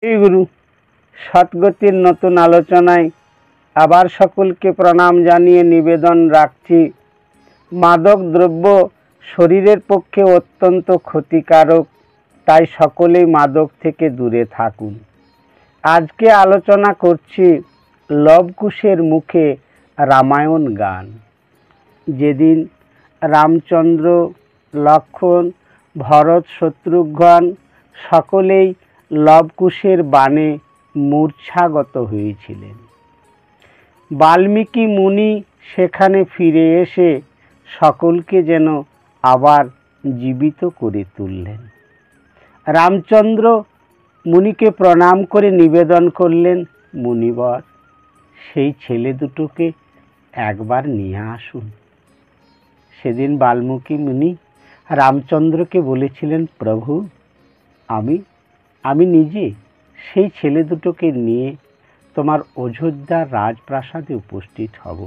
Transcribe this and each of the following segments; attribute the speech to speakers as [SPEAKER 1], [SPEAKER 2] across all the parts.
[SPEAKER 1] এই গুরু সৎগতির নতুন আলোচনায় আবার সকলকে প্রণাম জানিয়ে নিবেদন রাখছি। মাদক দ্রব্য শরীরের পক্ষে অত্যন্ত ক্ষতিকারক, তাই সকলেই মাদক থেকে দূরে থাকুন। আজকে আলোচনা করছি লবকুশের মুখে রামায়ণ গান। যেদিন রামচন্দ্র, লক্ষ্মণ, ভরত, শত্রুঘ্ন সকলেই লবকুশের বাণে মূর্ছাগত হয়েছিলেন, বাল্মীকি মুনি সেখানে ফিরে এসে সকলকে যেন আবার জীবিত করে তুললেন। রামচন্দ্র মুনিকে প্রণাম করে নিবেদন করলেন, মুনিবর, সেই ছেলে দুটোকে একবার নিয়ে আসুন। সেদিন বাল্মীকি মুনি রামচন্দ্রকে বলেছিলেন, প্রভু, আমি নিজে সেই ছেলে দুটোকে নিয়ে তোমার অযোধ্যার রাজপ্রাসাদে উপস্থিত হব।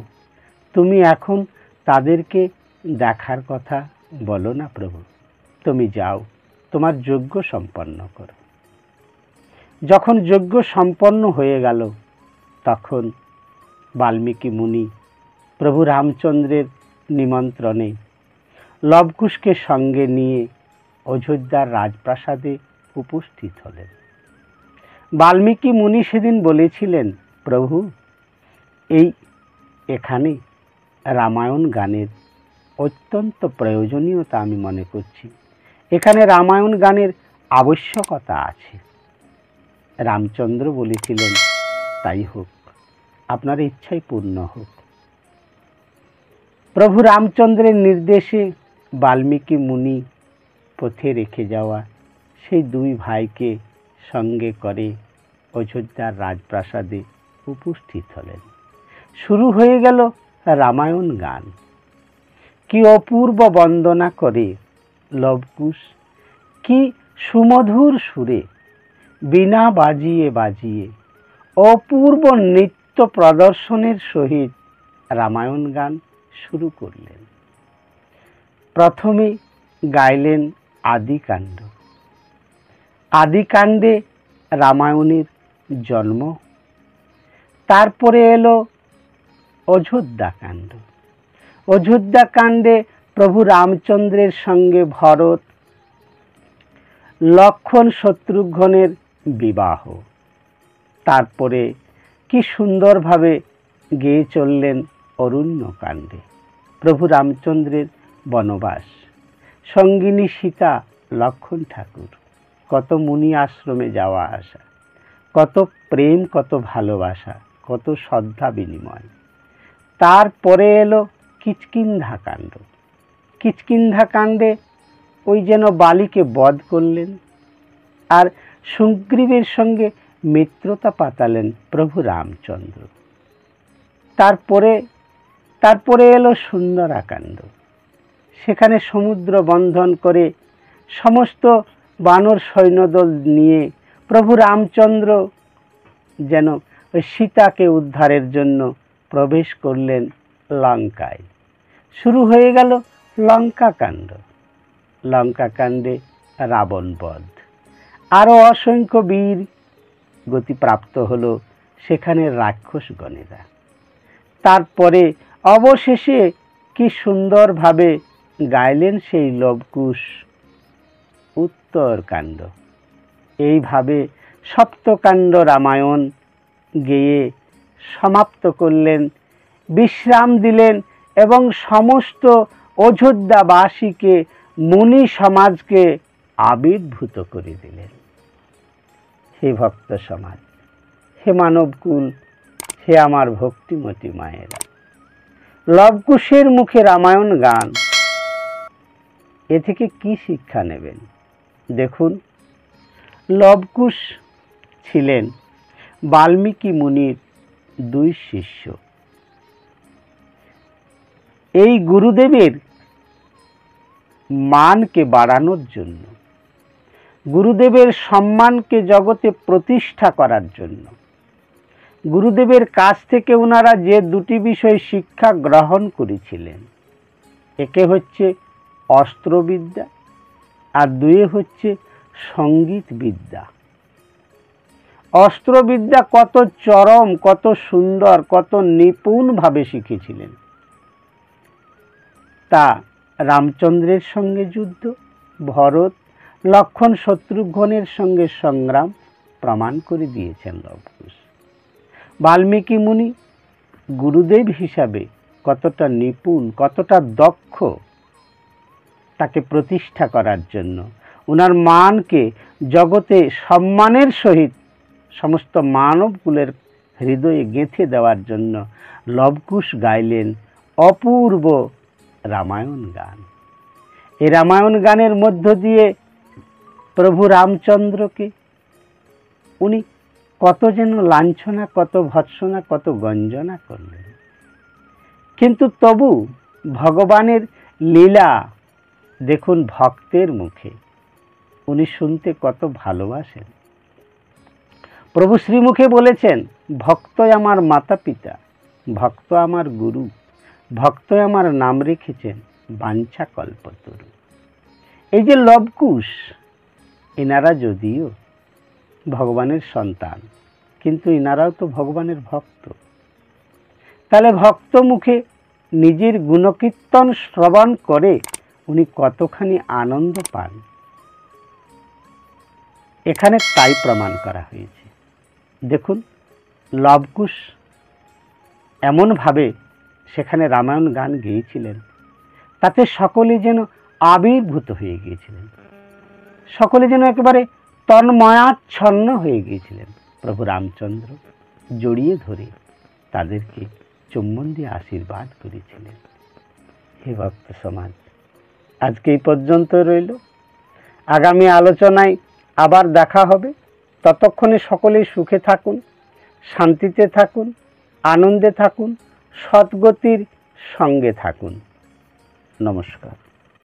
[SPEAKER 1] তুমি এখন তাদেরকে দেখার কথা বলো না প্রভু, তুমি যাও, তোমার যজ্ঞ সম্পন্ন করো। যখন যজ্ঞ সম্পন্ন হয়ে গেল, তখন বাল্মীকি মুনি প্রভু রামচন্দ্রের নিমন্ত্রণে লবকুশকে সঙ্গে নিয়ে অযোধ্যার রাজপ্রাসাদে উপস্থিত হলেন। বাল্মীকি মুনি সেদিন বলেছিলেন, প্রভু, এখানে রামায়ণ গানের অত্যন্ত প্রয়োজনীয়তা আমি মনে করছি, এখানে রামায়ণ গানের আবশ্যকতা আছে। রামচন্দ্র বলেছিলেন, তাই হোক, আপনার ইচ্ছাই পূর্ণ হোক। প্রভু রামচন্দ্রের নির্দেশে বাল্মীকি মুনি পথে রেখে যাওয়া সেই দুই ভাইকে সঙ্গে করে অযোধ্যার রাজপ্রাসাদে উপস্থিত হলেন। শুরু হয়ে গেল রামায়ণ গান। কি অপূর্ব বন্দনা করে লবকুশ, কি সুমধুর সুরে বীণা বাজিয়ে বাজিয়ে অপূর্ব নৃত্য প্রদর্শনের সহিত রামায়ণ গান শুরু করলেন। প্রথমে গাইলেন আদিকাণ্ড। আদিকাণ্ডে রামায়ণের জন্ম। তারপরে এলো অযোধ্যাকাণ্ড। অযোধ্যাকাণ্ডে প্রভু রামচন্দ্রের সঙ্গে ভরত, লক্ষ্মণ, শত্রুঘ্নের বিবাহ। তারপরে কি সুন্দরভাবে গেয়ে চললেন অরণ্যকাণ্ডে, প্রভু রামচন্দ্রের বনবাস, সঙ্গিনী সীতা, লক্ষ্মণ ঠাকুর, কত মুনি আশ্রমে যাওয়া আসা, কত প্রেম, কত ভালোবাসা, কত শ্রদ্ধা বিনিময়। তারপরে এলো কিষ্কিন্ধা কাণ্ড। কিষ্কিন্ধা কাণ্ডে ওই যেন বালিকে বধ করলেন আর সুগ্রীবের সঙ্গে মিত্রতা পাতালেন প্রভু রামচন্দ্র। তারপরে এলো সুন্দরাকাণ্ড। সেখানে সমুদ্র বন্ধন করে সমস্ত বানর সৈন্যদল নিয়ে প্রভু রামচন্দ্র যেন ওই সীতাকে উদ্ধারের জন্য প্রবেশ করলেন লঙ্কায়। শুরু হয়ে গেল লঙ্কাকাণ্ড। লঙ্কাকাণ্ডে রাবণ বধ। আরও অসংখ্য বীর গতিপ্রাপ্ত হলো সেখানে রাক্ষসগণেরা। তারপরে অবশেষে কি সুন্দরভাবে গাইলেন সেই লবকুশ উত্তরকাণ্ড। এইভাবে সপ্তকাণ্ড রামায়ণ গেয়ে সমাপ্ত করলেন, বিশ্রাম দিলেন এবং সমস্ত অযোধ্যাবাসীকে, মুনি সমাজকে আবির্ভূত করে দিলেন। হে ভক্ত সমাজ, হে মানবকুল, হে আমার ভক্তিমতী মায়েরা, লবকুশের মুখে রামায়ণ গান, এ থেকে কি শিক্ষা নেবেন? দেখুন, লবকুশ ছিলেন বাল্মীকি মুনির দুই শিষ্য। এই গুরুদেবের মানকে বাড়ানোর জন্য, গুরুদেবের সম্মানকে জগতে প্রতিষ্ঠা করার জন্য, গুরুদেবের কাছ থেকে ওনারা যে দুটি বিষয় শিক্ষা গ্রহণ করেছিলেন, একে হচ্ছে অস্ত্রবিদ্যা আর দুয়ে হচ্ছে সঙ্গীত বিদ্যা। অস্ত্রবিদ্যা কত চরম, কত সুন্দর, কত নিপুণভাবে শিখেছিলেন, তা রামচন্দ্রের সঙ্গে যুদ্ধ, ভরত, লক্ষ্মণ, শত্রুঘ্নের সঙ্গে সংগ্রাম প্রমাণ করে দিয়েছেন লবকুশ। বাল্মীকি মুনি গুরুদেব হিসাবে কতটা নিপুণ, কতটা দক্ষ, তাকে প্রতিষ্ঠা করার জন্য, ওনার মানকে জগতে সম্মানের সহিত সমস্ত মানবকুলের হৃদয়ে গেঁথে দেওয়ার জন্য লবকুশ গাইলেন অপূর্ব রামায়ণ গান। এই রামায়ণ গানের মধ্য দিয়ে প্রভু রামচন্দ্রকে উনি কত যেন লাঞ্ছনা, কত ভৎসনা, কত গঞ্জনা করলেন, কিন্তু তবু ভগবানের লীলা দেখুন ভক্তের মুখে, উনি শুনতে কত ভালোবাসেন। প্রভু শ্রীমুখে বলেছেন, ভক্ত আমার মাতা পিতা, ভক্ত আমার গুরু, ভক্ত আমার নাম রেখেছেন বাঞ্ছা কল্পতরু। এই যে লবকুশ, এনারা যদিও ভগবানের সন্তান, কিন্তু এনারাও তো ভগবানের ভক্ত। তাহলে ভক্ত মুখে নিজের গুণকীর্তন শ্রবণ করে উনি কতখানি আনন্দ পান, এখানে তাই প্রমাণ করা হয়েছে। দেখুন লবকুশ এমনভাবে সেখানে রামায়ণ গান গেয়েছিলেন, তাতে সকলে যেন আবির্ভূত হয়ে গিয়েছিলেন, সকলে যেন একেবারে তন্ময়াচ্ছন্ন হয়ে গিয়েছিলেন। প্রভু রামচন্দ্র জড়িয়ে ধরে তাদেরকে চুম্বন দিয়ে আশীর্বাদ করেছিলেন। হে ভক্ত সমাজ, আজকে এই পর্যন্ত রইল। আগামী আলোচনায় আবার দেখা হবে। ততক্ষণে সকলেই সুখে থাকুন, শান্তিতে থাকুন, আনন্দে থাকুন, সদ্গতির সঙ্গে থাকুন। নমস্কার।